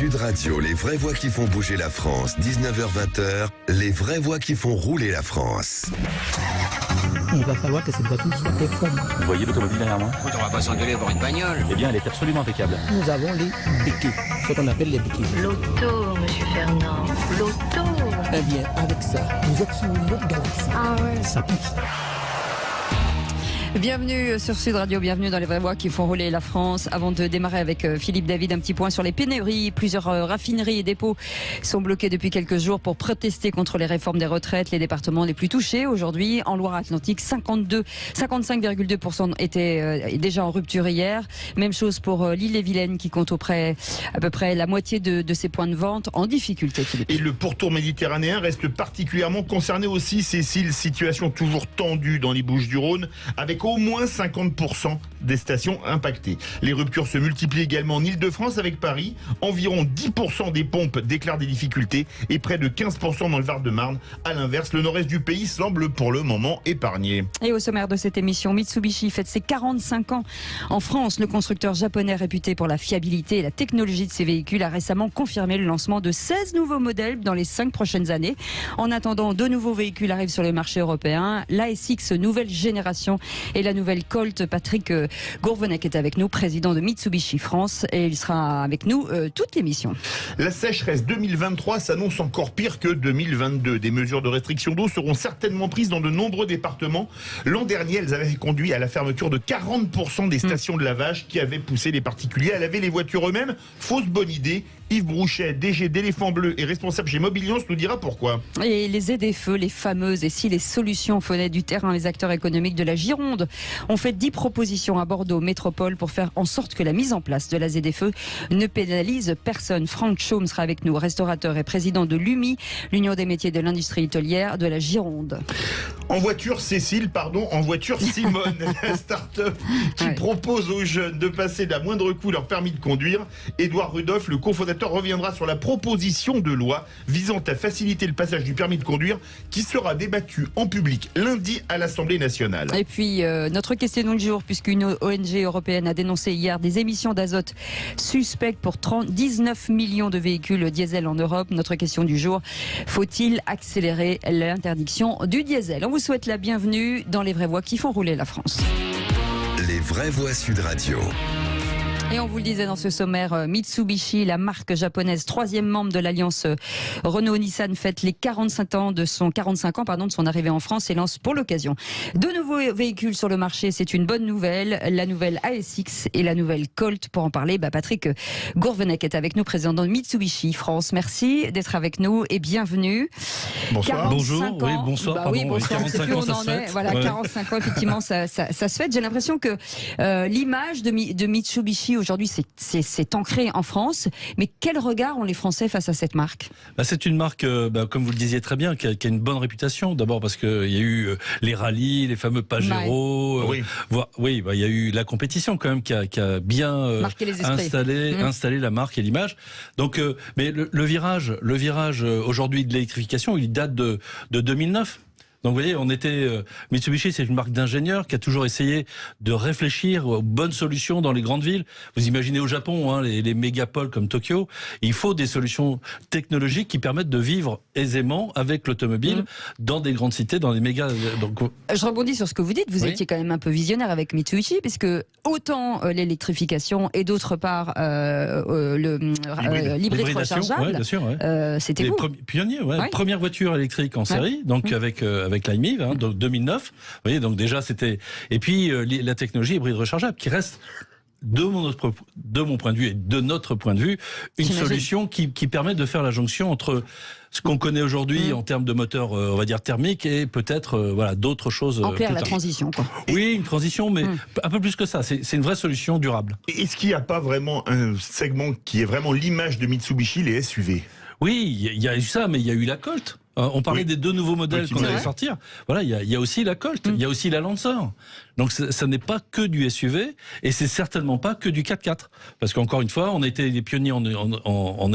Sud Radio, les vraies voix qui font bouger la France. 19h-20h, les vraies voix qui font rouler la France. Il va falloir que cette voiture soit performante. Vous voyez l'automobile derrière moi? On va pas s'engueuler pour une bagnole. Eh bien, elle est absolument impeccable. Nous avons les béquilles, ce qu'on appelle les béquilles. L'auto, monsieur Fernand, l'auto. Eh bien, avec ça, vous êtes sur une autre galaxie. Ah ouais. Ça pousse. Bienvenue sur Sud Radio, bienvenue dans les vraies voix qui font rouler la France. Avant de démarrer avec Philippe David, un petit point sur les pénuries. Plusieurs raffineries et dépôts sont bloqués depuis quelques jours pour protester contre les réformes des retraites. Les départements les plus touchés aujourd'hui, en Loire-Atlantique, 55,2% étaient déjà en rupture hier. Même chose pour l'Ille-et-Vilaine qui compte à peu près la moitié de ses points de vente en difficulté, Philippe. Et le pourtour méditerranéen reste particulièrement concerné aussi, Cécile. Situation toujours tendue dans les Bouches-du-Rhône, avec au moins 50% des stations impactées. Les ruptures se multiplient également en Ile-de-France avec Paris. Environ 10% des pompes déclarent des difficultés et près de 15% dans le Var-de-Marne. À l'inverse, le nord-est du pays semble pour le moment épargné. Et au sommaire de cette émission, Mitsubishi fête ses 45 ans. En France, le constructeur japonais réputé pour la fiabilité et la technologie de ses véhicules a récemment confirmé le lancement de 16 nouveaux modèles dans les 5 prochaines années. En attendant, 2 nouveaux véhicules arrivent sur le marché européen. L'ASX nouvelle génération et la nouvelle Colt. Patrick Gourvenec est avec nous, président de Mitsubishi France, et il sera avec nous toute l'émission. La sécheresse 2023 s'annonce encore pire que 2022. Des mesures de restriction d'eau seront certainement prises dans de nombreux départements. L'an dernier, elles avaient conduit à la fermeture de 40% des stations de lavage qui avaient poussé les particuliers à laver les voitures eux-mêmes. Fausse bonne idée. Yves Brouchet, DG d'Éléphant Bleu et responsable chez Mobiliance, nous dira pourquoi. Et les ZFE, les fameuses, et si les solutions venaient du terrain, les acteurs économiques de la Gironde ont fait 10 propositions à Bordeaux Métropole pour faire en sorte que la mise en place de la ZFE ne pénalise personne. Franck Chaume sera avec nous, restaurateur et président de l'UMI, l'Union des métiers de l'industrie hôtelière de la Gironde. En voiture, en voiture Simone, la start-up qui propose aux jeunes de passer d'un moindre coût leur permis de conduire. Édouard Rudolph, le cofondateur, reviendra sur la proposition de loi visant à faciliter le passage du permis de conduire qui sera débattue en public lundi à l'Assemblée nationale. Et puis notre question du jour, puisqu'une ONG européenne a dénoncé hier des émissions d'azote suspectes pour 19 millions de véhicules diesel en Europe. Notre question du jour, faut-il accélérer l'interdiction du diesel? On vous souhaite la bienvenue dans les vraies voix qui font rouler la France. Les vraies voix Sud Radio. Et on vous le disait dans ce sommaire, Mitsubishi, la marque japonaise, 3e membre de l'alliance Renault-Nissan, fête les 45 ans de son arrivée en France et lance pour l'occasion 2 nouveaux véhicules sur le marché. C'est une bonne nouvelle, la nouvelle ASX et la nouvelle Colt. Pour en parler, Patrick Gourvenec est avec nous, président de Mitsubishi France. Merci d'être avec nous et bienvenue. Bonsoir. Bonjour. Ans, oui, bonsoir. Bonsoir. 45 ans, ça se fête. Voilà, 45 ans, effectivement, ça se fait. J'ai l'impression que l'image de Mitsubishi aujourd'hui, c'est ancré en France. Mais quel regard ont les Français face à cette marque? C'est une marque, comme vous le disiez très bien, qui a une bonne réputation. D'abord parce qu'il y a eu les rallyes, les fameux Pajero. Oui, il y a eu la compétition quand même qui a bien installé la marque et l'image. Donc, mais le virage aujourd'hui de l'électrification, il date de 2009. Donc vous voyez, Mitsubishi, c'est une marque d'ingénieurs qui a toujours essayé de réfléchir aux bonnes solutions dans les grandes villes. Vous imaginez au Japon, les mégapoles comme Tokyo, il faut des solutions technologiques qui permettent de vivre aisément avec l'automobile dans des grandes cités, dans des méga. Je rebondis sur ce que vous dites. Vous étiez quand même un peu visionnaire avec Mitsubishi, puisque autant l'électrification et d'autre part l'hybride rechargeable, c'était vous. Pionnier, première voiture électrique en série, donc avec l'IMIV, donc 2009. Vous voyez, donc déjà c'était. Et puis la technologie hybride rechargeable qui reste, de mon point de vue et de notre point de vue, une solution qui permet de faire la jonction entre ce qu'on connaît aujourd'hui en termes de moteur, on va dire thermique, et peut-être d'autres choses. Amplier la transition, quoi. Oui, une transition, mais un peu plus que ça. C'est une vraie solution durable. Est-ce qu'il n'y a pas vraiment un segment qui est vraiment l'image de Mitsubishi, les SUV? Oui, il y a eu ça, mais il y a eu la Colt. On parlait des 2 nouveaux modèles qu'on allait sortir. Voilà, il y a aussi la Colt, il y a aussi la Lancer. Donc ça n'est pas que du SUV et c'est certainement pas que du 4x4. Parce qu'encore une fois, on a été des pionniers en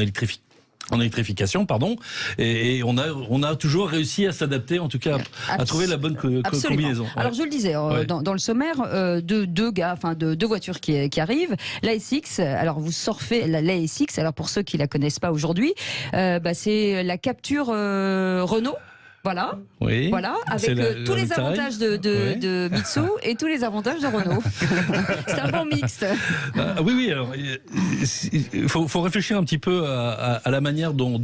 En électrification, pardon, et on a toujours réussi à s'adapter, en tout cas à trouver la bonne combinaison. Ouais. Alors je le disais dans le sommaire, deux voitures qui arrivent. La SX, alors vous surfez la SX. Alors pour ceux qui la connaissent pas aujourd'hui, c'est la Capture Renault. Voilà, oui, voilà, avec tous les avantages de Mitsu et tous les avantages de Renault. C'est un bon mixte. Oui, alors il faut réfléchir un petit peu à la manière dont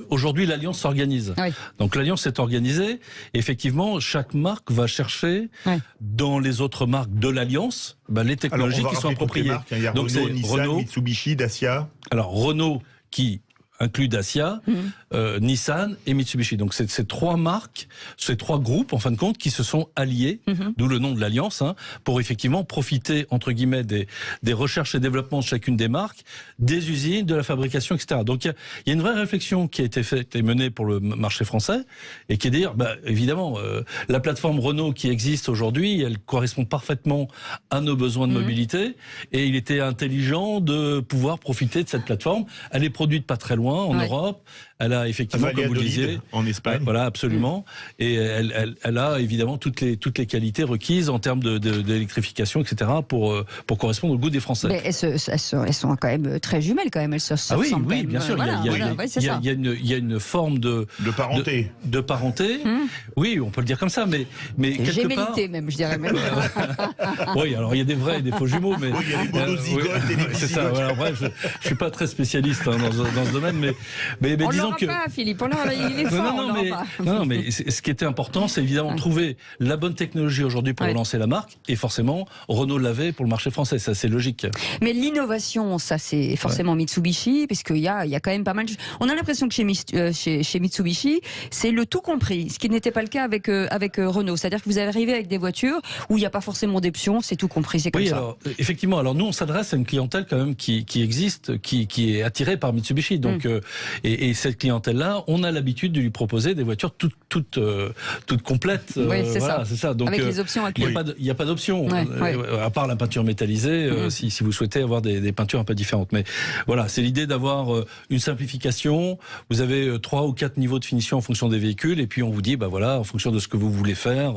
aujourd'hui l'Alliance s'organise. Oui. Donc l'Alliance s'est organisée, et effectivement, chaque marque va chercher dans les autres marques de l'Alliance les technologies qui sont appropriées. Il y a donc Renault, Nissan, Mitsubishi, Dacia. Alors Renault qui inclut Dacia, Nissan et Mitsubishi. Donc c'est ces trois marques, ces trois groupes en fin de compte qui se sont alliés, d'où le nom de l'alliance, pour effectivement profiter entre guillemets des recherches et développements de chacune des marques, des usines, de la fabrication, etc. Donc il y a une vraie réflexion qui a été faite et menée pour le marché français, et qui est de dire, évidemment, la plateforme Renault qui existe aujourd'hui, elle correspond parfaitement à nos besoins de mobilité, et il était intelligent de pouvoir profiter de cette plateforme. Elle est produite pas très loin, en Europe. Elle a effectivement, comme vous le disiez, en Espagne. Voilà, absolument. Et elle a évidemment toutes les qualités requises en termes d'électrification, etc. pour correspondre au goût des Français. Mais elles sont quand même très jumelles, quand même. Elles se ressemblent. Oui, bien sûr. Il y a une forme de parenté. De parenté. Oui, on peut le dire comme ça, mais quelque part. Gémellité même, je dirais même. Oui, alors il y a des vrais et des faux jumeaux, mais il y a les monozygotes et les bizygotes. C'est ça. Voilà, bref, je suis pas très spécialiste dans ce domaine, mais disons que. Pas, Philippe, il est fort. Non, mais ce qui était important, c'est évidemment trouver la bonne technologie aujourd'hui pour relancer la marque, et forcément, Renault l'avait pour le marché français, ça c'est logique. Mais l'innovation, ça c'est forcément Mitsubishi, puisqu'il y a quand même pas mal. On a l'impression que chez Mitsubishi, c'est le tout compris, ce qui n'était pas le cas avec Renault. C'est-à-dire que vous arrivez avec des voitures où il n'y a pas forcément d'options, c'est tout compris, c'est comme ça. Alors, effectivement, alors nous on s'adresse à une clientèle quand même qui existe, qui est attirée par Mitsubishi, donc et cette clientèle-là, on a l'habitude de lui proposer des voitures toutes complètes. Oui, c'est ça. Donc, avec les options incluses. Il n'y a pas d'option, à part la peinture métallisée, si vous souhaitez avoir des peintures un peu différentes. Mais voilà, c'est l'idée d'avoir une simplification. Vous avez 3 ou 4 niveaux de finition en fonction des véhicules, et puis on vous dit, en fonction de ce que vous voulez faire,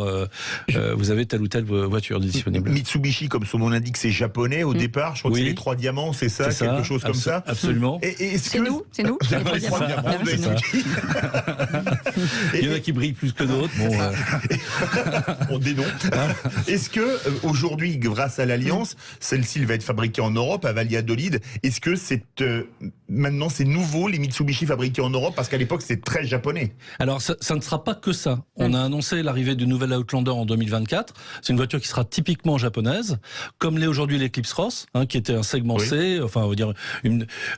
vous avez telle ou telle voiture disponible. Mitsubishi, comme son nom l'indique, c'est japonais au départ. Je crois que c'est les 3 diamants, c'est ça, quelque chose comme ça. Absolument. C'est nous. Les 3 diamants. Il y en a qui brillent plus que d'autres. On dénonce. Est-ce que aujourd'hui, grâce à l'Alliance, celle-ci va être fabriquée en Europe, à Valladolid. Est-ce que maintenant c'est nouveau, les Mitsubishi fabriqués en Europe, parce qu'à l'époque c'était très japonais? Alors ça ne sera pas que ça. On a annoncé l'arrivée du nouvel Outlander en 2024. C'est une voiture qui sera typiquement japonaise, comme l'est aujourd'hui l'Eclipse Cross, qui était un segment C, enfin on va dire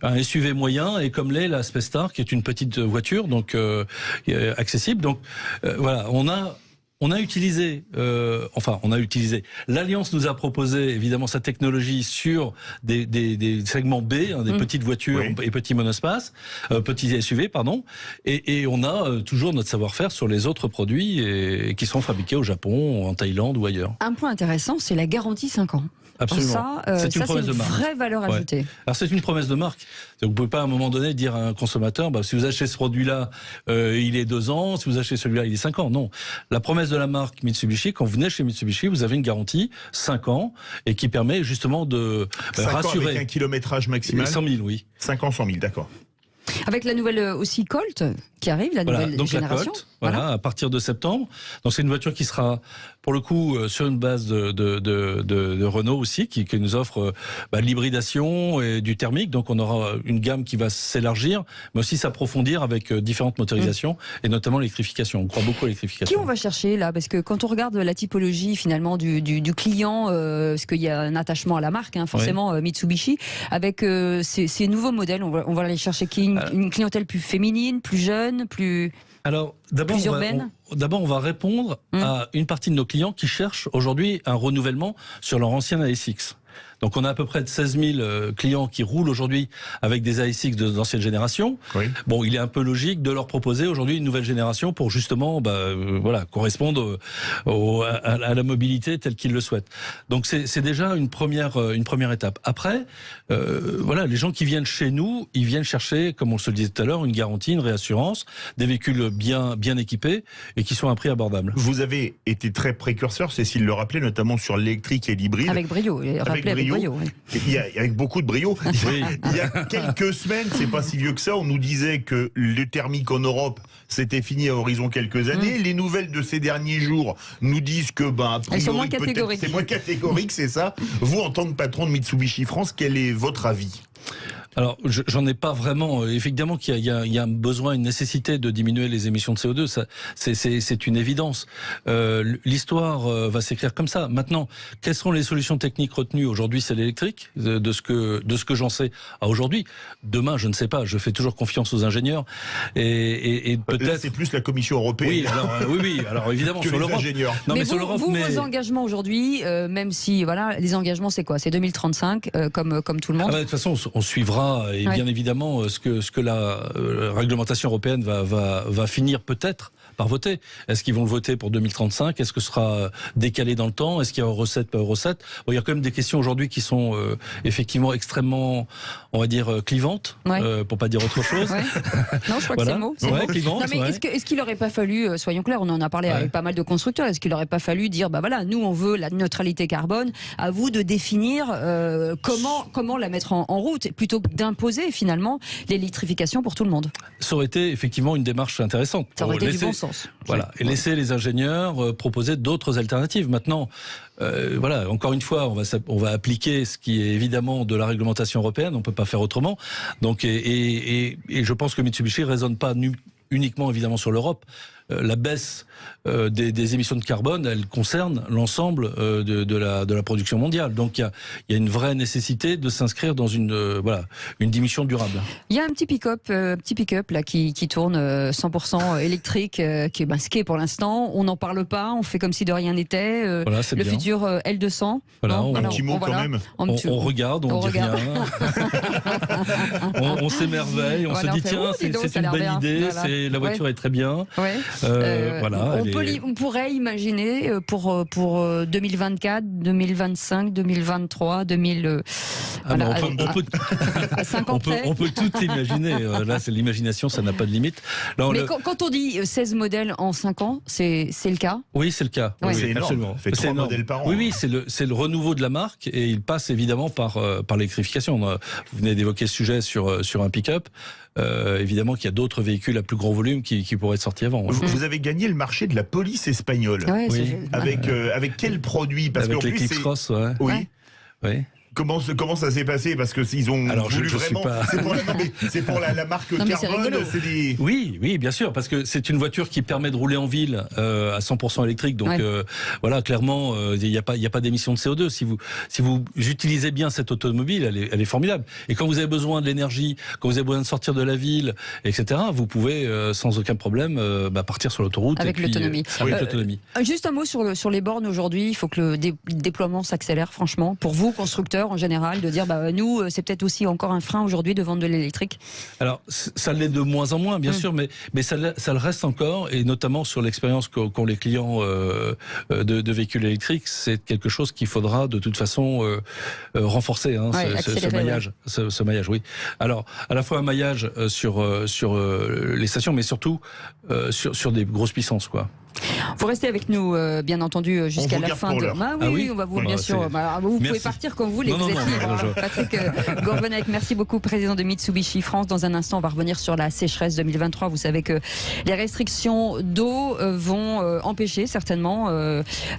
un SUV moyen, et comme l'est la Space Star, qui est une petite voiture, donc accessible. Donc voilà, on a utilisé, l'Alliance nous a proposé évidemment sa technologie sur des segments B, des petites voitures et petits monospaces, petits SUV, pardon, et on a toujours notre savoir-faire sur les autres produits qui sont fabriqués au Japon, en Thaïlande ou ailleurs. Un point intéressant, c'est la garantie 5 ans. Absolument. C'est une promesse de marque. Vraie valeur ajoutée. Alors c'est une promesse de marque. Donc, vous pouvez pas à un moment donné dire à un consommateur, si vous achetez ce produit-là, il est 2 ans, si vous achetez celui-là, il est 5 ans. Non. La promesse de la marque Mitsubishi, quand vous venez chez Mitsubishi, vous avez une garantie 5 ans, et qui permet justement de 5 rassurer. Ans avec un kilométrage maximal. 100 000, oui. 5 ans, 100 000, d'accord. Avec la nouvelle aussi Colt qui arrive, la nouvelle génération. Voilà, à partir de septembre. Donc c'est une voiture qui sera pour le coup sur une base de Renault aussi, qui nous offre l'hybridation et du thermique. Donc on aura une gamme qui va s'élargir, mais aussi s'approfondir avec différentes motorisations et notamment l'électrification. On croit beaucoup à l'électrification. Qui on va chercher là? Parce que quand on regarde la typologie finalement du client, parce qu'il y a un attachement à la marque, forcément Mitsubishi, avec ces nouveaux modèles, on va aller chercher qui? Une clientèle plus féminine, plus jeune, plus... Alors, d'abord, on va répondre à une partie de nos clients qui cherchent aujourd'hui un renouvellement sur leur ancienne ASX. Donc on a à peu près de 16 000 clients qui roulent aujourd'hui avec des ASX d'ancienne génération. Oui. Bon, il est un peu logique de leur proposer aujourd'hui une nouvelle génération pour justement correspondre à la mobilité telle qu'ils le souhaitent. Donc c'est déjà une première étape. Après, les gens qui viennent chez nous, ils viennent chercher, comme on se le disait tout à l'heure, une garantie, une réassurance, des véhicules bien équipés et qui sont à un prix abordable. Vous avez été très précurseur, Cécile le rappelait, notamment sur l'électrique et l'hybride. Avec brio, Avec beaucoup de brio. Oui. Il y a quelques semaines, c'est pas si vieux que ça, on nous disait que le thermique en Europe, c'était fini à horizon quelques années. Les nouvelles de ces derniers jours nous disent que, a priori, elles sont moins catégoriques. C'est moins catégorique, c'est ça. Vous, en tant que patron de Mitsubishi France, quel est votre avis ? Alors, j'en ai pas vraiment. Effectivement, qu'il y a un besoin, une nécessité de diminuer les émissions de CO2. Ça, c'est une évidence. L'histoire va s'écrire comme ça. Maintenant, quelles sont les solutions techniques retenues aujourd'hui? C'est l'électrique, de ce que j'en sais à aujourd'hui. Demain, je ne sais pas. Je fais toujours confiance aux ingénieurs. Et peut-être. Là, c'est plus la Commission européenne. Oui, alors évidemment que sur les l'Europe. ingénieurs. Non, mais sur l'Europe, vos engagements aujourd'hui, même si les engagements, c'est quoi? C'est 2035, comme tout le monde. De toute façon, on suivra. Et bien évidemment, ce que la réglementation européenne va finir peut-être par voter. Est-ce qu'ils vont le voter pour 2035? Est-ce que ce sera décalé dans le temps? Est-ce qu'il y a Euro 7, pas Euro 7? Il y a quand même des questions aujourd'hui qui sont effectivement extrêmement, on va dire, clivantes, pour pas dire autre chose. Non, je crois que c'est le mot. Clivantes. Non, mais est-ce qu'il n'aurait pas fallu, soyons clairs, on en a parlé avec pas mal de constructeurs, est-ce qu'il n'aurait pas fallu dire, nous on veut la neutralité carbone, à vous de définir comment la mettre en route, plutôt que d'imposer finalement l'électrification pour tout le monde? Ça aurait été effectivement une démarche intéressante. Ça aurait été du bon sens. Et laisser les ingénieurs proposer d'autres alternatives. Maintenant, encore une fois, on va appliquer ce qui est évidemment de la réglementation européenne, on ne peut pas faire autrement. Donc, et je pense que Mitsubishi ne raisonne pas uniquement évidemment sur l'Europe. La baisse des émissions de carbone, elle concerne l'ensemble de la production mondiale. Donc il y a une vraie nécessité de s'inscrire dans une diminution durable. Il y a un petit pick-up là qui tourne 100% électrique, qui est masqué pour l'instant. On n'en parle pas, on fait comme si de rien n'était. Le futur L200. Un petit mot quand même. On regarde, on dit rien. on s'émerveille, on se dit tiens, c'est une bonne idée, la voiture est très bien. On pourrait imaginer pour 2024, 2025, 2023, on peut tout imaginer. Là, c'est l'imagination, ça n'a pas de limite. Mais quand on dit 16 modèles en 5 ans, c'est le cas? Oui, c'est le cas. Oui, c'est énorme. Absolument. Ça fait 3 modèles par an. Oui, c'est le renouveau de la marque et il passe évidemment par l'électrification. Vous venez d'évoquer ce sujet sur un pick-up. Évidemment qu'il y a d'autres véhicules à plus gros volume qui pourraient être sortis avant. Vous avez gagné le marché de la police espagnole. Avec quel produit? Parce avec l'Eclipse Cross, Oui. Comment ça s'est passé? Parce que s'ils ont voulu vraiment. C'est pour la marque carbone. Oui, bien sûr, parce que c'est une voiture qui permet de rouler en ville à 100% électrique. Donc clairement, il n'y a pas d'émission de CO2. Si vous utilisez bien cette automobile, elle est formidable. Et quand vous avez besoin de l'énergie, quand vous avez besoin de sortir de la ville, etc., vous pouvez sans aucun problème partir sur l'autoroute avec l'autonomie. Avec l'autonomie. Juste un mot sur les bornes aujourd'hui. Il faut que le déploiement s'accélère, franchement, pour vous constructeurs en général, de dire nous, c'est peut-être aussi encore un frein aujourd'hui de vendre de l'électrique? Alors, ça l'est de moins en moins, bien sûr, mais ça le reste encore, et notamment sur l'expérience qu'ont les clients de véhicules électriques, c'est quelque chose qu'il faudra de toute façon renforcer, ce maillage. Ce maillage, oui. Alors, à la fois un maillage sur les stations, mais surtout sur des grosses puissances, quoi. Vous restez avec nous, bien entendu, jusqu'à la fin de. On va vous, bien sûr. Vous pouvez partir comme vous voulez. Vous êtes libre. Patrick Gourvenec, merci beaucoup, président de Mitsubishi France. Dans un instant, on va revenir sur la sécheresse 2023. Vous savez que les restrictions d'eau vont empêcher certainement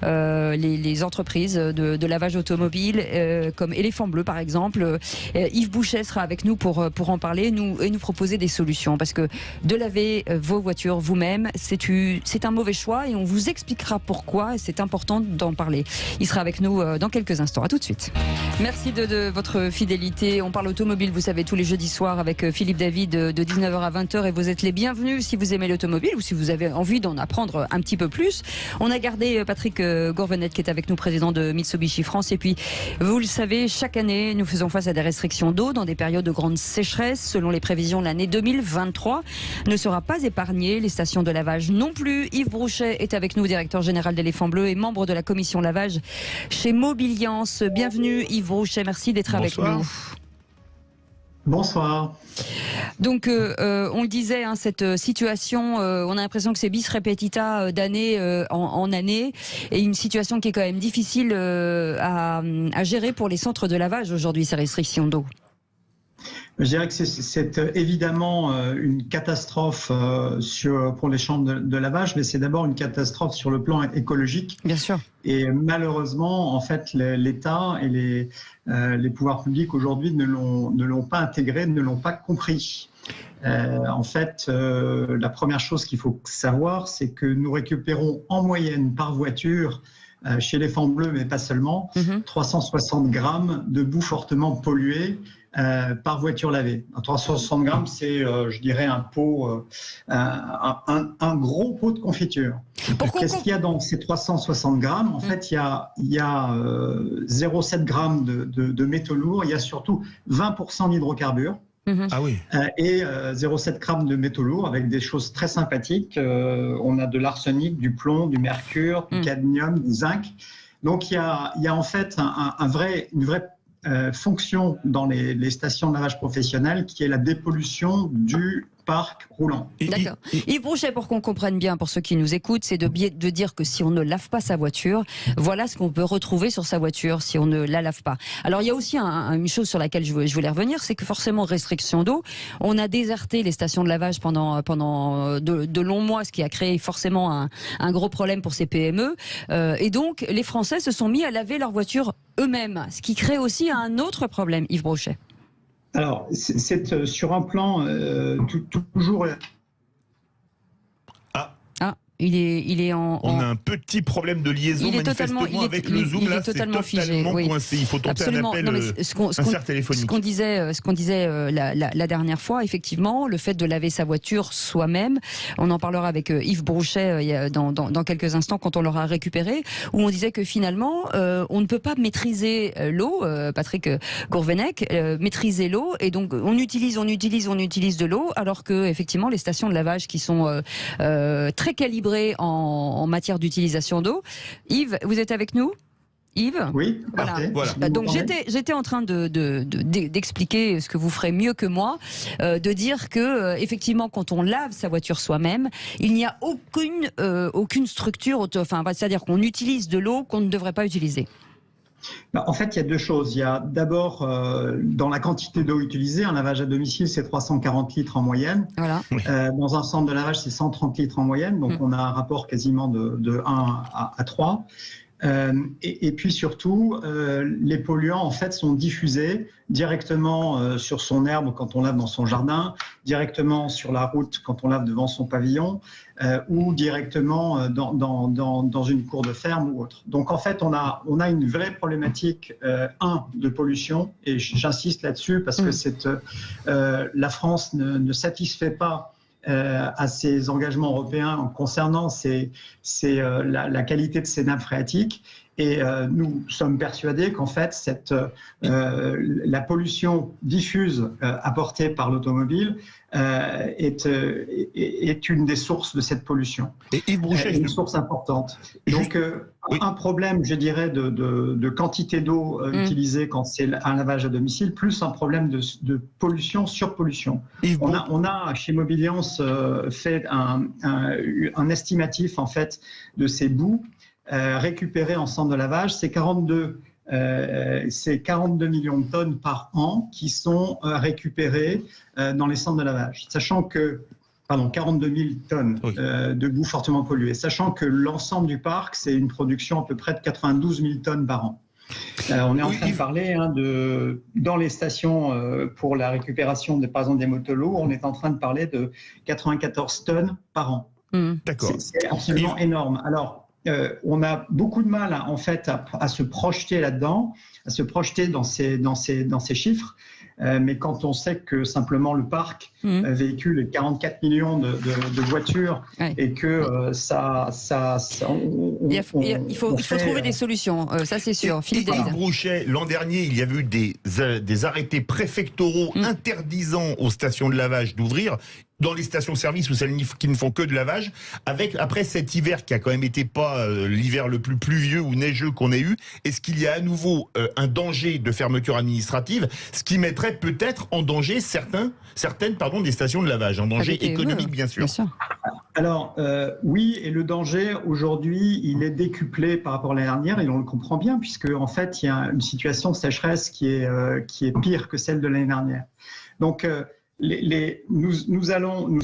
les entreprises de lavage automobile, comme Éléphant Bleu par exemple. Yves Bouchet sera avec nous pour en parler et nous proposer des solutions. Parce que de laver vos voitures vous-même, c'est un mauvais choix choix et on vous expliquera pourquoi. Et c'est important d'en parler. Il sera avec nous dans quelques instants. À tout de suite. Merci de votre fidélité. On parle automobile, vous savez, tous les jeudis soirs avec Philippe David de 19h à 20h et vous êtes les bienvenus si vous aimez l'automobile ou si vous avez envie d'en apprendre un petit peu plus. On a gardé Patrick Gourvenec qui est avec nous, président de Mitsubishi France. Et puis, vous le savez, chaque année, nous faisons face à des restrictions d'eau dans des périodes de grande sécheresse. Selon les prévisions, l'année 2023 ne sera pas épargnée. Les stations de lavage non plus. Yves Brouchet est avec nous, directeur général d'Éléphant Bleu et membre de la commission lavage chez Mobiliance. Bienvenue Yves Brouchet, merci d'être avec nous. Bonsoir. Donc, on le disait, cette situation, on a l'impression que c'est bis repetita d'année en année, et une situation qui est quand même difficile à gérer pour les centres de lavage aujourd'hui, ces restrictions d'eau. Je dirais que c'est évidemment une catastrophe pour les chambres de lavage, mais c'est d'abord une catastrophe sur le plan écologique. Bien sûr. Et malheureusement, en fait, l'État et les pouvoirs publics aujourd'hui ne l'ont pas intégré, ne l'ont pas compris. En fait, la première chose qu'il faut savoir, c'est que nous récupérons en moyenne par voiture, chez Éléphant Bleu, mais pas seulement, 360 grammes de boue fortement polluée par voiture lavée. 360 grammes, c'est, je dirais, un pot, un gros pot de confiture. Qu'est-ce qu'il y a dans ces 360 grammes? En fait, il y a 0,7 grammes de métaux lourds, il y a surtout 20% d'hydrocarbures. Ah oui. Et 0,7 grammes de métaux lourds avec des choses très sympathiques. On a de l'arsenic, du plomb, du mercure, du cadmium, du zinc. Donc il y a en fait une vraie fonction dans les stations de lavage professionnelles qui est la dépollution du parc roulant. D'accord. Yves Brouchet, pour qu'on comprenne bien, pour ceux qui nous écoutent, c'est de dire que si on ne lave pas sa voiture, voilà ce qu'on peut retrouver sur sa voiture si on ne la lave pas. Alors il y a aussi une chose sur laquelle je voulais revenir, c'est que forcément, restriction d'eau, on a déserté les stations de lavage pendant de longs mois, ce qui a créé forcément un gros problème pour ces PME. Et donc les Français se sont mis à laver leur voiture eux-mêmes, ce qui crée aussi un autre problème, Yves Brouchet. Alors, c'est sur un plan toujours... Il est en... On a un petit problème de liaison manifestement avec le Zoom. Là, c'est totalement coincé. Il faut tenter un appel insert téléphonique. Ce qu'on disait la dernière fois, effectivement, le fait de laver sa voiture soi-même, on en parlera avec Yves Brouchet dans quelques instants quand on l'aura récupéré, où on disait que finalement, on ne peut pas maîtriser l'eau, Patrick Gourvenec, maîtriser l'eau, et donc on utilise de l'eau, alors que effectivement les stations de lavage qui sont très calibrées en matière d'utilisation d'eau. Yves, vous êtes avec nous ? Yves ? Oui, voilà. Donc j'étais en train d'expliquer ce que vous ferez mieux que moi, de dire que effectivement quand on lave sa voiture soi-même, il n'y a aucune structure, c'est-à-dire qu'on utilise de l'eau qu'on ne devrait pas utiliser. En fait, il y a deux choses. Il y a d'abord, dans la quantité d'eau utilisée, un lavage à domicile, c'est 340 litres en moyenne. Voilà. Dans un centre de lavage, c'est 130 litres en moyenne. Donc, on a un rapport quasiment de 1 à 3. Et puis surtout, les polluants en fait sont diffusés directement sur son herbe quand on lave dans son jardin, directement sur la route quand on lave devant son pavillon, ou directement dans une cour de ferme ou autre. Donc en fait, on a une vraie problématique de pollution, et j'insiste là-dessus parce que la France ne satisfait pas à ces engagements européens concernant la qualité de ces nappes phréatiques. Et nous sommes persuadés qu'en fait, la pollution diffuse apportée par l'automobile est une des sources de cette pollution. Et Yves Brouchet, une source importante. Donc, un problème, je dirais, de quantité d'eau utilisée quand c'est un lavage à domicile, plus un problème de pollution, surpollution. On a chez Mobiliance fait un estimatif en fait de ces boues récupérées en centre de lavage. C'est 42 millions de tonnes par an qui sont récupérées dans les centres de lavage. Sachant que 42 000 tonnes de boue fortement polluée. Sachant que l'ensemble du parc, c'est une production à peu près de 92 000 tonnes par an. On est en train de parler dans les stations pour la récupération par exemple des motos lourds, on est en train de parler de 94 tonnes par an. D'accord. C'est absolument énorme. Alors, on a beaucoup de mal en fait à se projeter là-dedans, à se projeter dans ces chiffres. Mais quand on sait que simplement le parc véhicule 44 millions de voitures et que il faut trouver des solutions, ça c'est sûr. Philippe Brouchet, l'an dernier, il y avait eu des arrêtés préfectoraux interdisant aux stations de lavage d'ouvrir, dans les stations-service ou celles qui ne font que de lavage, après cet hiver qui a quand même été pas l'hiver le plus pluvieux ou neigeux qu'on ait eu, est-ce qu'il y a à nouveau un danger de fermeture administrative, ce qui mettrait peut-être en danger certaines des stations de lavage, en danger économique bien sûr. Alors oui, et le danger aujourd'hui, il est décuplé par rapport à l'année dernière, et on le comprend bien, puisque en fait il y a une situation de sécheresse qui est pire que celle de l'année dernière. Donc nous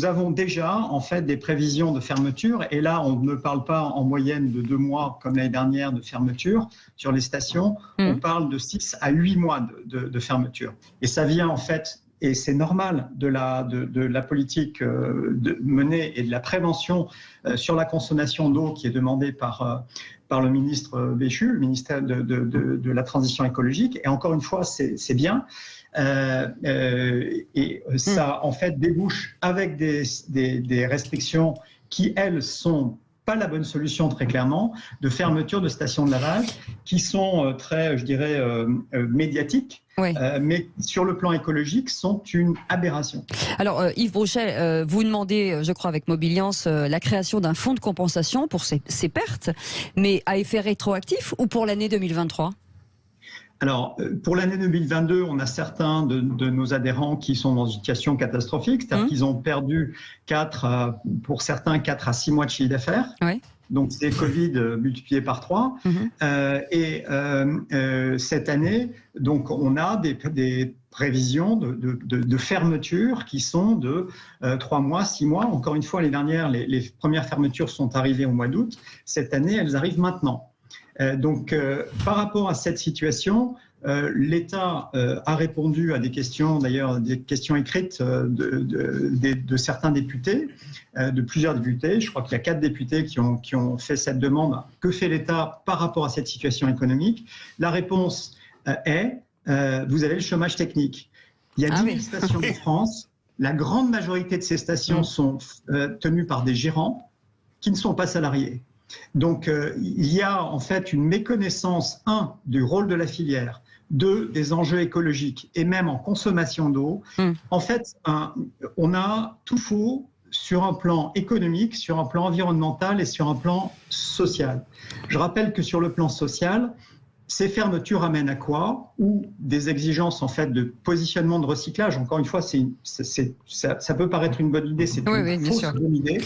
avons déjà en fait des prévisions de fermeture, et là on ne parle pas en moyenne de 2 mois comme l'année dernière de fermeture sur les stations, on parle de 6 à 8 mois de fermeture. Et ça vient en fait, et c'est normal, de la politique menée et de la prévention sur la consommation d'eau qui est demandée par le ministre Béchu, le ministère de la Transition écologique. Et encore une fois, c'est bien. Et ça, en fait, débouche avec des restrictions qui, elles, sont pas la bonne solution, très clairement, de fermeture de stations de lavage qui sont très, je dirais, médiatiques. Mais sur le plan écologique, sont une aberration. Alors Yves Brouchet, vous demandez, je crois avec Mobiliance, la création d'un fonds de compensation pour ces pertes, mais à effet rétroactif ou pour l'année 2023 ? Alors, pour l'année 2022, on a certains de nos adhérents qui sont dans une situation catastrophique, c'est-à-dire qu'ils ont perdu pour certains 4 à 6 mois de chiffre d'affaires. Donc, c'est Covid multiplié par 3. Cette année, donc, on a des prévisions de fermeture qui sont de 3 mois, 6 mois. Encore une fois, l'année dernière, les premières fermetures sont arrivées au mois d'août. Cette année, elles arrivent maintenant. Donc, par rapport à cette situation, l'État a répondu à des questions, d'ailleurs des questions écrites de certains députés, de plusieurs députés. Je crois qu'il y a 4 députés qui ont fait cette demande. Que fait l'État par rapport à cette situation économique? La réponse est, vous avez le chômage technique. Il y a 10 000 stations en France. La grande majorité de ces stations sont tenues par des gérants qui ne sont pas salariés. Donc, il y a en fait une méconnaissance, du rôle de la filière, des enjeux écologiques et même en consommation d'eau. En fait, on a tout faux sur un plan économique, sur un plan environnemental et sur un plan social. Je rappelle que sur le plan social, ces fermetures amènent à quoi? Ou des exigences en fait de positionnement de recyclage. Encore une fois, ça peut paraître une bonne idée, c'est une fausse bonne idée.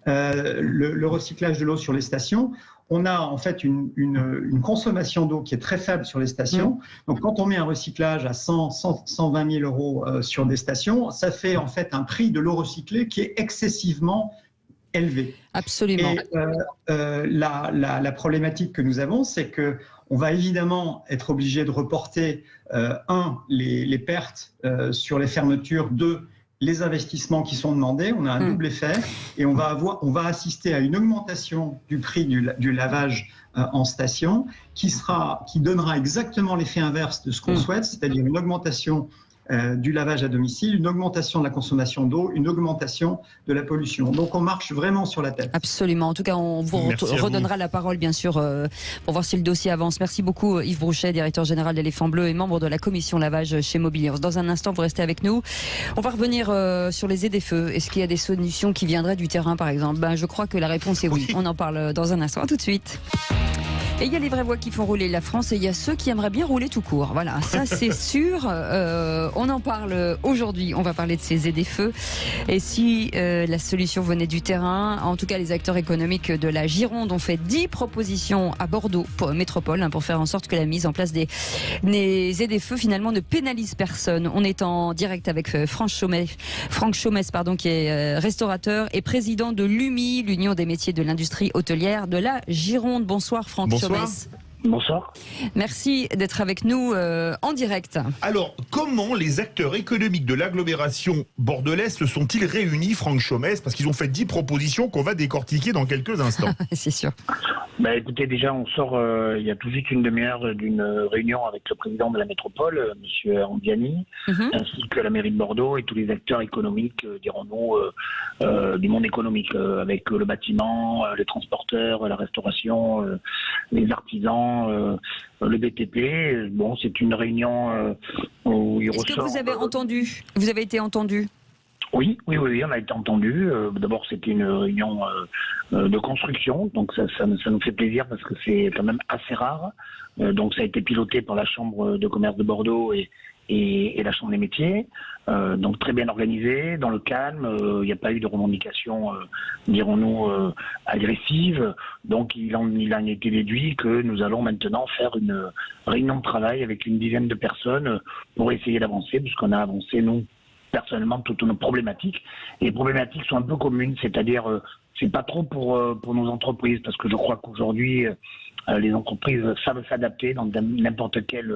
Le recyclage de l'eau sur les stations, on a en fait une consommation d'eau qui est très faible sur les stations. Donc quand on met un recyclage à 120 000 euros sur des stations, ça fait en fait un prix de l'eau recyclée qui est excessivement élevé. Absolument. Et la problématique que nous avons, c'est que on va évidemment être obligé de reporter les pertes sur les fermetures, les investissements qui sont demandés. On a un double effet et on va assister à une augmentation du prix du lavage en station qui donnera exactement l'effet inverse de ce qu'on souhaite, c'est-à-dire une augmentation du lavage à domicile, une augmentation de la consommation d'eau, une augmentation de la pollution. Donc on marche vraiment sur la tête. Absolument. En tout cas, on vous redonnera la parole, bien sûr, pour voir si le dossier avance. Merci beaucoup Yves Brouchet, directeur général d'Éléphant Bleu et membre de la commission lavage chez Mobiliance. Dans un instant, vous restez avec nous. On va revenir sur les ZFE. Est-ce qu'il y a des solutions qui viendraient du terrain, par exemple? Je crois que la réponse est oui. On en parle dans un instant. À tout de suite. Et il y a les vraies voix qui font rouler la France et il y a ceux qui aimeraient bien rouler tout court. Voilà, ça c'est sûr. On en parle aujourd'hui. On va parler de ces ZFE. Et si la solution venait du terrain, en tout cas les acteurs économiques de la Gironde ont fait 10 propositions à Bordeaux métropole pour faire en sorte que la mise en place des ZFE finalement ne pénalise personne. On est en direct avec Franck Chaumès, qui est restaurateur et président de l'UMI, l'Union des métiers de l'industrie hôtelière de la Gironde. Bonsoir Franck. Bonsoir. Bonsoir. Merci d'être avec nous en direct. Alors, comment les acteurs économiques de l'agglomération bordelaise se sont-ils réunis, Franck Chaumez? Parce qu'ils ont fait 10 propositions qu'on va décortiquer dans quelques instants. C'est sûr. Écoutez, déjà, on sort il y a tout juste une demi-heure d'une réunion avec le président de la métropole, M. Andiani, ainsi que la mairie de Bordeaux et tous les acteurs économiques, dirons-nous, du monde économique, avec le bâtiment, les transporteurs, la restauration, les artisans, le BTP. Bon, c'est une réunion où il ressort... Est-ce que vous avez entendu? Vous avez été entendu? Oui, on a été entendu. D'abord, c'était une réunion de construction, donc ça nous fait plaisir parce que c'est quand même assez rare. Donc ça a été piloté par la Chambre de commerce de Bordeaux et la Chambre des métiers. Donc très bien organisé, dans le calme. Il n'y a pas eu de revendications, dirons-nous, agressives. Donc il en a été déduit que nous allons maintenant faire une réunion de travail avec une dizaine de personnes pour essayer d'avancer, puisqu'on a avancé, nous, personnellement, toutes nos problématiques. Et les problématiques sont un peu communes, c'est-à-dire, c'est pas trop pour nos entreprises, parce que je crois qu'aujourd'hui, les entreprises savent s'adapter dans n'importe quel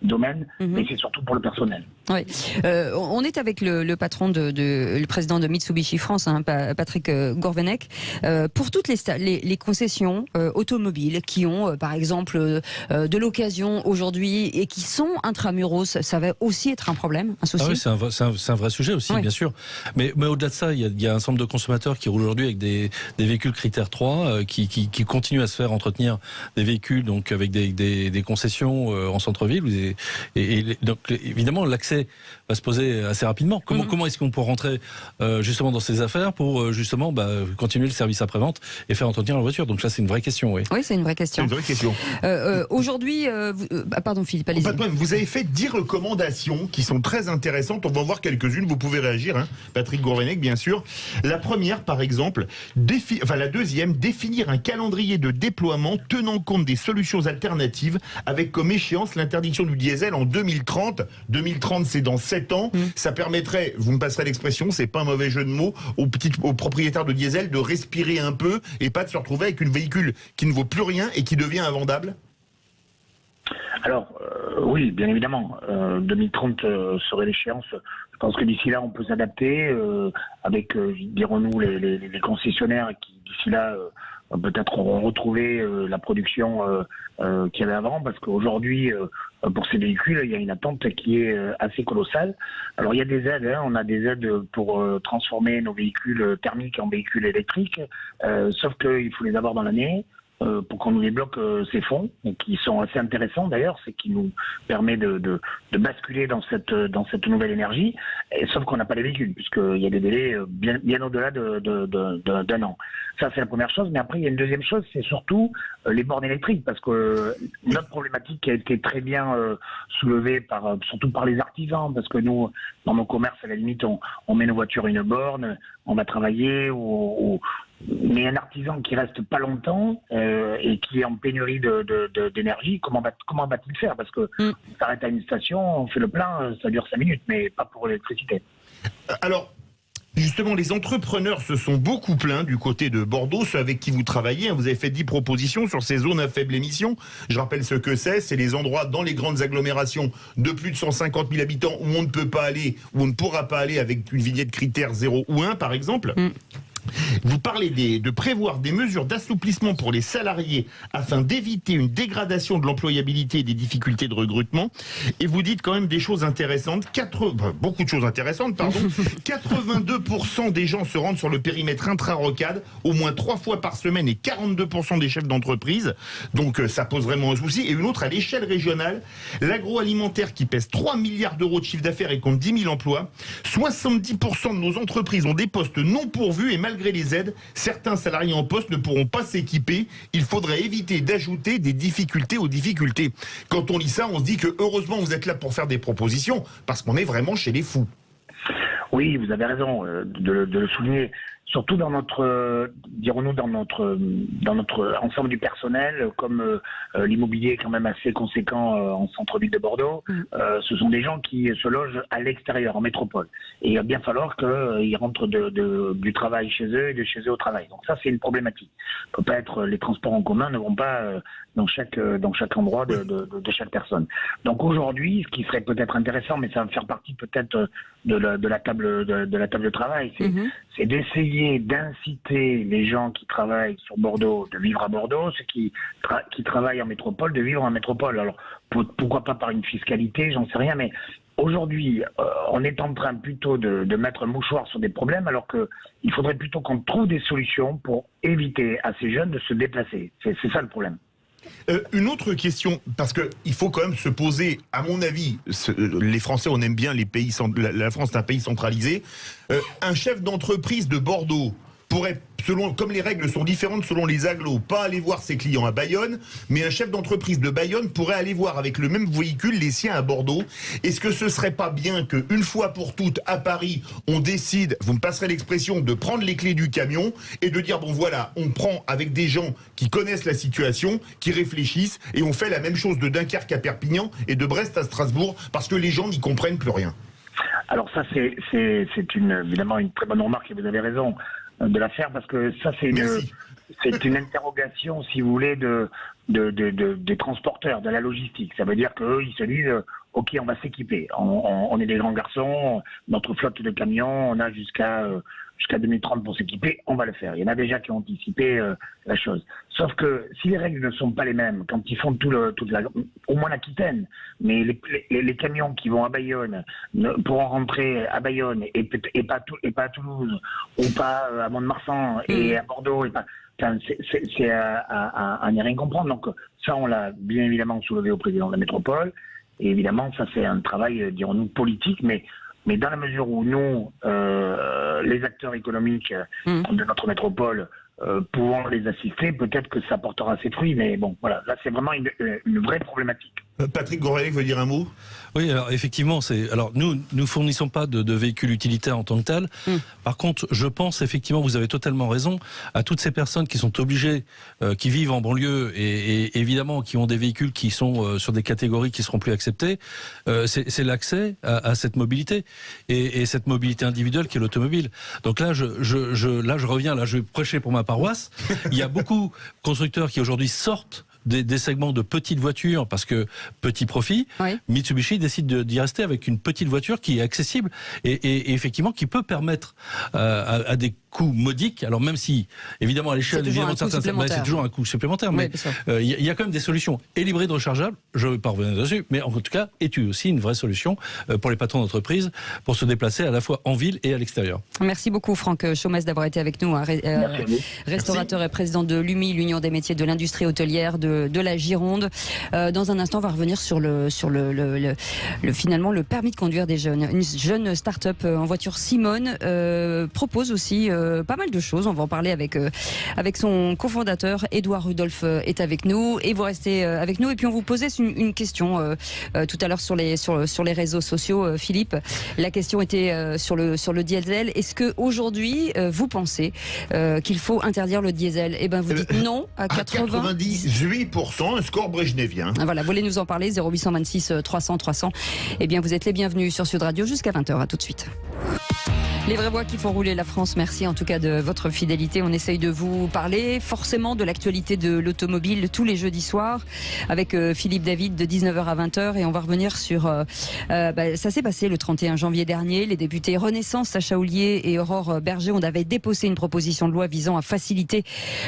domaine, mais c'est surtout pour le personnel. Oui. On est avec le patron le président de Mitsubishi France, Patrick Gourvenec, pour toutes les concessions automobiles qui ont, par exemple, de l'occasion aujourd'hui et qui sont intramuros. Ça va aussi être un problème, un souci. Ah oui, c'est un vrai sujet aussi, bien sûr. Mais au-delà de ça, il y a un certain nombre de consommateurs qui roulent aujourd'hui avec des véhicules critères 3 qui continuent à se faire entretenir des véhicules donc avec des concessions en centre-ville. Donc évidemment, l'accès va se poser assez rapidement. Comment est-ce qu'on peut rentrer justement dans ces affaires pour justement continuer le service après-vente et faire entretenir la voiture? Donc là, c'est une vraie question. Oui, c'est une vraie question. C'est une vraie question. Aujourd'hui, pardon Philippe, allez-y. Pas de problème. Vous avez fait 10 recommandations qui sont très intéressantes. On va en voir quelques-unes. Vous pouvez réagir, Patrick Gourvenec, bien sûr. La première, par exemple, la deuxième, définir un calendrier de déploiement tenant compte des solutions alternatives avec comme échéance l'interdiction du diesel en 2030. 2030, c'est dans 7 ans. Ça permettrait, vous me passerez l'expression, c'est pas un mauvais jeu de mots, aux propriétaires de diesel de respirer un peu et pas de se retrouver avec une véhicule qui ne vaut plus rien et qui devient invendable. Alors, oui, bien évidemment. 2030 serait l'échéance. Je pense que d'ici là, on peut s'adapter avec, dirons-nous, les concessionnaires qui, d'ici là, peut-être auront retrouvé la production qu'il y avait avant, parce qu'aujourd'hui, pour ces véhicules, il y a une attente qui est assez colossale. Alors, il y a des aides. On a des aides pour transformer nos véhicules thermiques en véhicules électriques, sauf qu'il faut les avoir dans l'année. Pour qu'on nous débloque ces fonds, qui sont assez intéressants d'ailleurs, c'est qui nous permet de basculer dans cette nouvelle énergie, sauf qu'on n'a pas les véhicules, puisqu'il y a des délais bien au-delà d'un an. Ça, c'est la première chose, mais après, il y a une deuxième chose, c'est surtout les bornes électriques, parce que notre problématique qui a été très bien soulevée surtout par les artisans, parce que nous, dans nos commerces, à la limite, on met nos voitures à une borne, on va travailler, mais un artisan qui reste pas longtemps et qui est en pénurie d'énergie, comment va-t-il faire? Parce que on s'arrête à une station, on fait le plein, ça dure 5 minutes, mais pas pour l'électricité. Alors, justement, les entrepreneurs se sont beaucoup plaints du côté de Bordeaux, ceux avec qui vous travaillez. Vous avez fait 10 propositions sur ces zones à faible émission. Je rappelle ce que c'est les endroits dans les grandes agglomérations de plus de 150 000 habitants où on ne peut pas aller, où on ne pourra pas aller avec une vignette critère 0 ou 1, par exemple. Vous parlez de prévoir des mesures d'assouplissement pour les salariés afin d'éviter une dégradation de l'employabilité et des difficultés de recrutement. Et vous dites quand même des choses intéressantes, beaucoup de choses intéressantes, pardon. 82% des gens se rendent sur le périmètre intra-rocade, au moins 3 fois par semaine, et 42% des chefs d'entreprise. Donc ça pose vraiment un souci. Et une autre à l'échelle régionale, l'agroalimentaire qui pèse 3 milliards d'euros de chiffre d'affaires et compte 10 000 emplois. 70% de nos entreprises ont des postes non pourvus et malgré les aides, certains salariés en poste ne pourront pas s'équiper. Il faudrait éviter d'ajouter des difficultés aux difficultés. Quand on lit ça, on se dit que heureusement vous êtes là pour faire des propositions, parce qu'on est vraiment chez les fous. Oui, vous avez raison de le souligner. surtout dans notre, dirons-nous, dans notre ensemble du personnel, comme l'immobilier est quand même assez conséquent en centre-ville de Bordeaux, ce sont des gens qui se logent à l'extérieur, en métropole. Et il va bien falloir qu'ils rentrent du travail chez eux et de chez eux au travail. Donc ça, c'est une problématique. Peut pas être, les transports en commun ne vont pas dans chaque endroit de chaque personne. Donc aujourd'hui, ce qui serait peut-être intéressant, mais ça va faire partie peut-être de la table de travail, c'est d'essayer d'inciter les gens qui travaillent sur Bordeaux de vivre à Bordeaux, ceux qui travaillent en métropole de vivre en métropole. Alors pourquoi pas par une fiscalité, j'en sais rien, mais aujourd'hui, on est en train plutôt de mettre un mouchoir sur des problèmes, alors qu'il faudrait plutôt qu'on trouve des solutions pour éviter à ces jeunes de se déplacer. C'est ça le problème. Une autre question, parce qu'il faut quand même se poser, à mon avis, les Français, on aime bien les pays, la France est un pays centralisé, un chef d'entreprise de Bordeaux pourrait, comme les règles sont différentes selon les agglos, pas aller voir ses clients à Bayonne, mais un chef d'entreprise de Bayonne pourrait aller voir avec le même véhicule les siens à Bordeaux. Est-ce que ce serait pas bien qu'une fois pour toutes, à Paris, on décide, vous me passerez l'expression, de prendre les clés du camion et de dire, bon voilà, on prend avec des gens qui connaissent la situation, qui réfléchissent, et on fait la même chose de Dunkerque à Perpignan et de Brest à Strasbourg, parce que les gens n'y comprennent plus rien. Alors ça, c'est évidemment une très bonne remarque, et vous avez raison de la faire, parce que ça, c'est une interrogation, si vous voulez, des transporteurs, de la logistique. Ça veut dire qu'eux, ils se disent, ok, on va s'équiper. On est des grands garçons, notre flotte de camions, on a jusqu'à 2030 pour s'équiper, on va le faire. Il y en a déjà qui ont anticipé la chose. Sauf que si les règles ne sont pas les mêmes, quand ils font au moins l'Aquitaine, mais les camions qui vont à Bayonne pourront rentrer à Bayonne et pas à Toulouse, ou pas à Mont-de-Marsan et à Bordeaux, c'est à n'y rien comprendre. Donc ça, on l'a bien évidemment soulevé au président de la métropole, et évidemment, ça c'est un travail, dirons-nous, politique, mais dans la mesure où nous, les acteurs économiques de notre métropole, pouvant les assister, peut-être que ça portera ses fruits, mais bon, voilà, là c'est vraiment une vraie problématique. Patrick Gourelec veut dire un mot ? Oui, alors effectivement, nous fournissons pas de véhicules utilitaires en tant que tel. Par contre, je pense effectivement, vous avez totalement raison, à toutes ces personnes qui sont obligées, qui vivent en banlieue et évidemment qui ont des véhicules qui sont sur des catégories qui seront plus acceptées. C'est l'accès à cette mobilité et cette mobilité individuelle qui est l'automobile. Donc là, je reviens, je vais prêcher pour ma paroisse. Il y a beaucoup de constructeurs qui aujourd'hui sortent des segments de petites voitures parce que petit profit. Oui. Mitsubishi décide d'y rester avec une petite voiture qui est accessible et effectivement qui peut permettre à des coûts modiques. Alors même si évidemment à l'échelle évidemment certains, c'est toujours un coût supplémentaire, mais il y a quand même des solutions. Et l'hybride rechargeable, je ne vais pas revenir dessus, mais en tout cas est aussi une vraie solution pour les patrons d'entreprise pour se déplacer à la fois en ville et à l'extérieur. Merci beaucoup Franck Chaumès d'avoir été avec nous, restaurateur et président de l'UMI, l'Union des métiers de l'industrie hôtelière de la Gironde. Dans un instant, on va revenir sur finalement le permis de conduire des jeunes. Une jeune start-up en voiture, Simone, propose aussi pas mal de choses. On va en parler avec son cofondateur, Édouard Rudolph est avec nous, et vous restez avec nous. Et puis on vous posait une question tout à l'heure sur les réseaux sociaux, Philippe. La question était sur le diesel. Est-ce que aujourd'hui vous pensez qu'il faut interdire le diesel? Eh ben vous dites non à 98%, un score brejnevien. Voilà, vous voulez nous en parler, 0826 300 300. Eh bien vous êtes les bienvenus sur Sud Radio jusqu'à 20h. À tout de suite. Les vraies voix qui font rouler la France, merci en tout cas de votre fidélité. On essaye de vous parler forcément de l'actualité de l'automobile tous les jeudis soirs avec Philippe David de 19h à 20h, et on va revenir sur... ça s'est passé le 31 janvier dernier. Les députés Renaissance, Sacha Houlié et Aurore Berger avaient déposé une proposition de loi visant à faciliter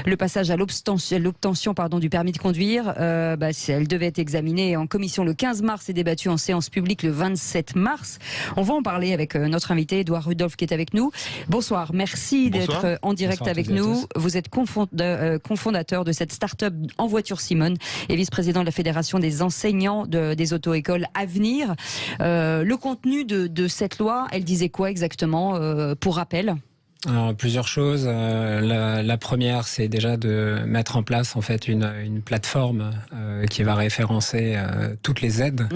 le passage à l'obtention du permis de conduire. Elle devait être examinée en commission le 15 mars et débattue en séance publique le 27 mars. On va en parler avec notre invité Édouard Rudolph qui est avec nous. Bonsoir, merci d'être en direct avec nous. Vous êtes cofondateur de cette start-up en voiture Simone et vice-président de la Fédération des enseignants des auto-écoles Avenir. Le contenu de cette loi, elle disait quoi exactement, pour rappel ? Alors, plusieurs choses. La première, c'est déjà de mettre en place en fait une plateforme qui va référencer toutes les aides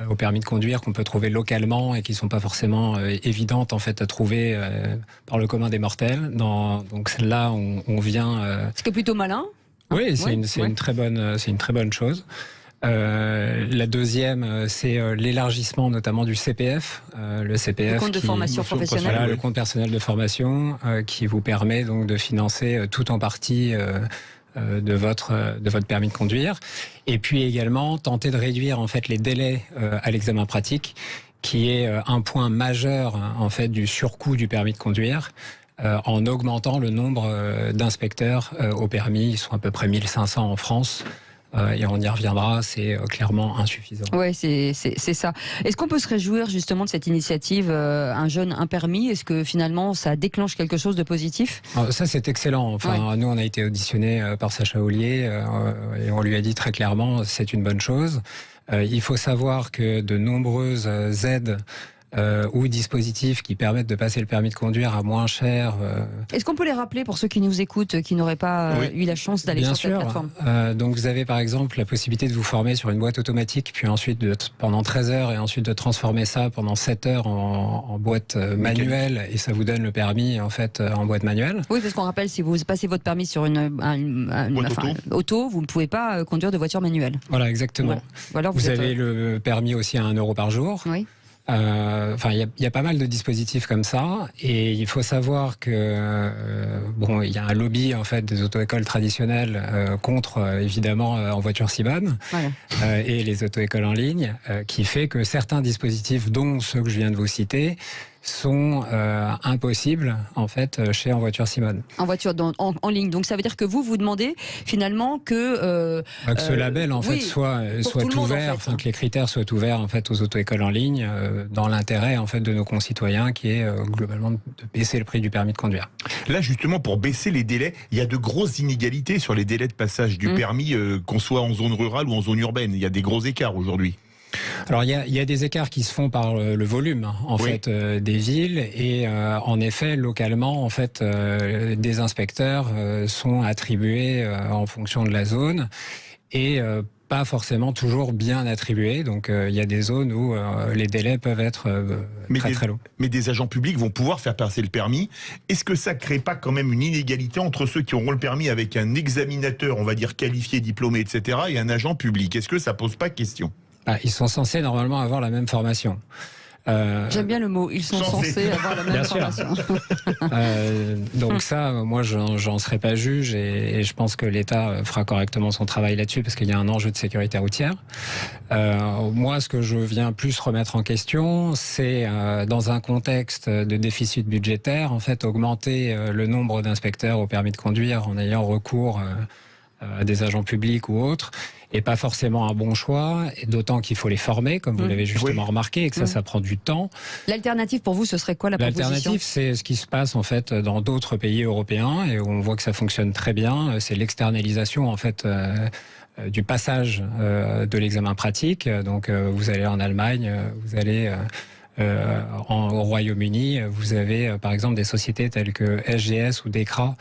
au permis de conduire qu'on peut trouver localement et qui sont pas forcément évidentes en fait à trouver par le commun des mortels. Donc là, on vient. Ce qui est plutôt malin. Oui, c'est une très bonne chose. La deuxième, c'est l'élargissement notamment du CPF. Le CPF, le compte de formation professionnelle. Voilà, le compte personnel de formation qui vous permet donc de financer tout en partie de votre permis de conduire. Et puis également tenter de réduire en fait les délais à l'examen pratique, qui est un point majeur en fait du surcoût du permis de conduire. En augmentant le nombre d'inspecteurs au permis, ils sont à peu près 1500 en France. Et on y reviendra, c'est clairement insuffisant. Oui, c'est ça. Est-ce qu'on peut se réjouir justement de cette initiative Un jeune, un permis? Est-ce que finalement ça déclenche quelque chose de positif? Ça c'est excellent. Enfin, nous on a été auditionnés par Sacha Ollier et on lui a dit très clairement c'est une bonne chose. Il faut savoir que de nombreuses aides ou dispositifs qui permettent de passer le permis de conduire à moins cher. Est-ce qu'on peut les rappeler pour ceux qui nous écoutent, qui n'auraient pas eu la chance d'aller sur cette plateforme? Donc vous avez par exemple la possibilité de vous former sur une boîte automatique, puis ensuite pendant 13 heures, et ensuite de transformer ça pendant 7 heures en boîte manuelle, et ça vous donne le permis en fait en boîte manuelle. Oui, parce qu'on rappelle, si vous passez votre permis sur une auto, vous ne pouvez pas conduire de voiture manuelle. Voilà, exactement. Alors vous avez le permis aussi à 1 € par jour. Oui. Enfin, il y a pas mal de dispositifs comme ça, et il faut savoir que il y a un lobby en fait des auto-écoles traditionnelles contre évidemment en voiture Simone et les auto-écoles en ligne, qui fait que certains dispositifs, dont ceux que je viens de vous citer, sont impossibles en fait chez En Voiture Simone. En voiture en ligne. Donc ça veut dire que vous demandez finalement que ce label en fait soit ouvert, en fait, que les critères soient ouverts en fait aux auto-écoles en ligne dans l'intérêt en fait de nos concitoyens, qui est globalement de baisser le prix du permis de conduire. Là justement, pour baisser les délais, il y a de grosses inégalités sur les délais de passage du permis, qu'on soit en zone rurale ou en zone urbaine. Il y a des gros écarts aujourd'hui. Alors il y a des écarts qui se font par le volume en fait des villes, et en effet localement en fait des inspecteurs sont attribués en fonction de la zone, et pas forcément toujours bien attribués. Donc il y a des zones où les délais peuvent être très longs. Mais des agents publics vont pouvoir faire passer le permis. Est-ce que ça crée pas quand même une inégalité entre ceux qui auront le permis avec un examinateur, on va dire qualifié, diplômé, etc., et un agent public? Est-ce que ça pose pas question? Ils sont censés normalement avoir la même formation. J'aime bien le mot, ils sont censés avoir la même formation. Donc ça, moi j'en serai pas juge, et je pense que l'État fera correctement son travail là-dessus, parce qu'il y a un enjeu de sécurité routière. Moi, ce que je viens plus remettre en question, c'est dans un contexte de déficit budgétaire, en fait, augmenter le nombre d'inspecteurs au permis de conduire en ayant recours à des agents publics ou autres, et pas forcément un bon choix, et d'autant qu'il faut les former, comme vous l'avez justement remarqué, et que ça prend du temps. L'alternative pour vous, ce serait quoi la proposition? L'alternative, c'est ce qui se passe en fait dans d'autres pays européens, et où on voit que ça fonctionne très bien. C'est l'externalisation en fait du passage de l'examen pratique. Donc vous allez en Allemagne, vous allez au Royaume-Uni, vous avez par exemple des sociétés telles que SGS ou DECRA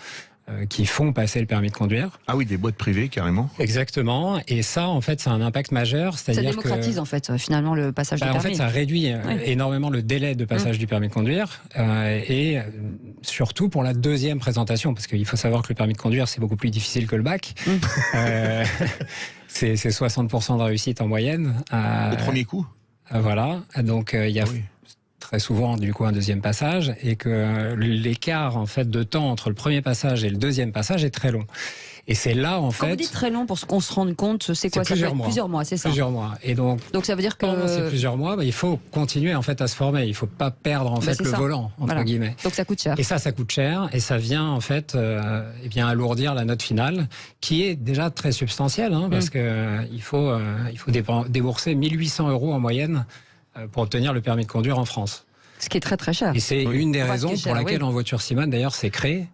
qui font passer le permis de conduire. Ah oui, des boîtes privées, carrément. Exactement. Et ça, en fait, c'est un impact majeur. Ça démocratise, en fait, finalement, le passage du permis. En fait, ça réduit énormément le délai de passage du permis de conduire. Et surtout pour la deuxième présentation, parce qu'il faut savoir que le permis de conduire, c'est beaucoup plus difficile que le bac. C'est 60% de réussite en moyenne. Au premier coup. Voilà. Donc, il y a... très souvent du coup un deuxième passage, et que l'écart en fait de temps entre le premier passage et le deuxième passage est très long. Et c'est là en fait. Quand vous dites très long, pour qu'on se rende compte, c'est quoi? Ça peut être plusieurs mois, c'est ça? Plusieurs mois. Et donc ça veut dire que pendant ces plusieurs mois, il faut continuer en fait à se former. Il faut pas perdre en fait le volant entre guillemets. Donc ça coûte cher. Et ça coûte cher, et ça vient en fait alourdir la note finale, qui est déjà très substantielle, parce que il faut débourser 1 800 € en moyenne pour obtenir le permis de conduire en France. Ce qui est très très cher. Et c'est une des raisons pour laquelle En Voiture Simone d'ailleurs s'est créé.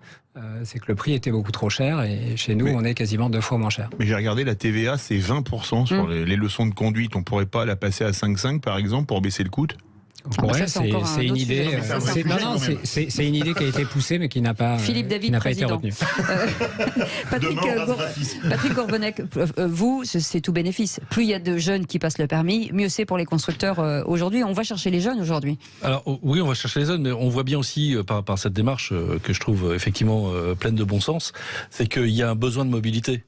C'est que le prix était beaucoup trop cher, et chez nous on est quasiment 2 fois moins cher. Mais j'ai regardé, la TVA c'est 20% sur les leçons de conduite. On pourrait pas la passer à 5,5 par exemple pour baisser le coût? C'est une idée. C'est une idée qui a été poussée, mais qui n'a pas, été retenue. Patrick Courvenec, vous, c'est tout bénéfice. Plus il y a de jeunes qui passent le permis, mieux c'est pour les constructeurs aujourd'hui. On va chercher les jeunes aujourd'hui. Alors oui, on va chercher les jeunes, mais on voit bien aussi par cette démarche que je trouve effectivement pleine de bon sens, c'est qu'il y a un besoin de mobilité.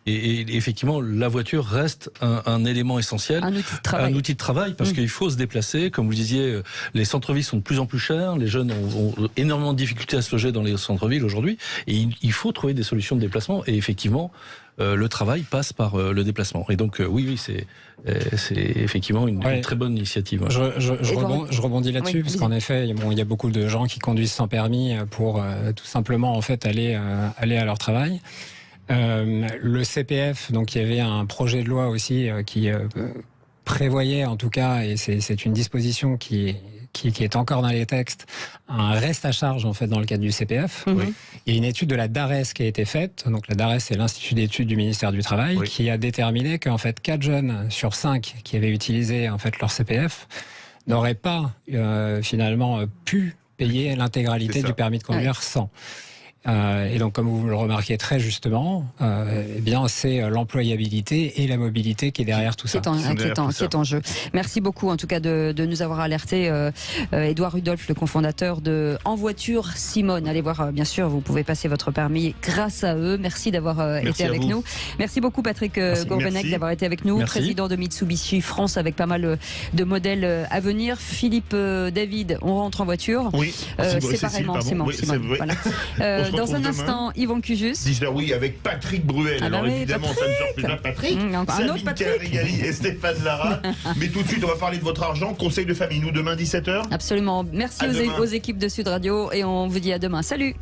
Et effectivement, la voiture reste un élément essentiel, un outil de travail, parce qu'il faut se déplacer. Comme vous disiez, les centres-villes sont de plus en plus chers, les jeunes ont énormément de difficultés à se loger dans les centres-villes aujourd'hui, et il faut trouver des solutions de déplacement. Et effectivement, le travail passe par le déplacement. Et donc oui, c'est effectivement une très bonne initiative. Je rebondis là-dessus, parce qu'en effet, il y a beaucoup de gens qui conduisent sans permis pour tout simplement en fait aller à leur travail. Le CPF, donc il y avait un projet de loi aussi qui prévoyait en tout cas, et c'est une disposition qui est encore dans les textes, un reste à charge en fait dans le cadre du CPF. Il y a une étude de la DARES qui a été faite. Donc la DARES, c'est l'Institut d'études du ministère du Travail, qui a déterminé qu'en fait 4 jeunes sur 5 qui avaient utilisé en fait leur CPF n'auraient pas finalement pu payer l'intégralité du permis de conduire sans. Et donc, comme vous le remarquez très justement, eh bien, c'est l'employabilité et la mobilité qui est derrière tout ça. Qui est en jeu. Merci beaucoup, en tout cas, de nous avoir alerté, Édouard Rudolph, le cofondateur de En Voiture Simone. Allez voir, bien sûr, vous pouvez passer votre permis grâce à eux. Merci d'avoir été avec nous. Merci beaucoup, Patrick Courvenec, d'avoir été avec nous, président de Mitsubishi France, avec pas mal de modèles à venir. Philippe, David, on rentre en voiture. Oui, séparément, Simone. Voilà. Dans un instant, Yvon Cujus. 10h, oui, avec Patrick Bruel. Alors évidemment, ça ne sort plus d'un Patrick. Un autre Patrick. Carigali et Stéphane Lara. Mais tout de suite, on va parler de votre argent. Conseil de famille, nous, demain, 17h. Absolument. Merci aux équipes de Sud Radio et on vous dit à demain. Salut.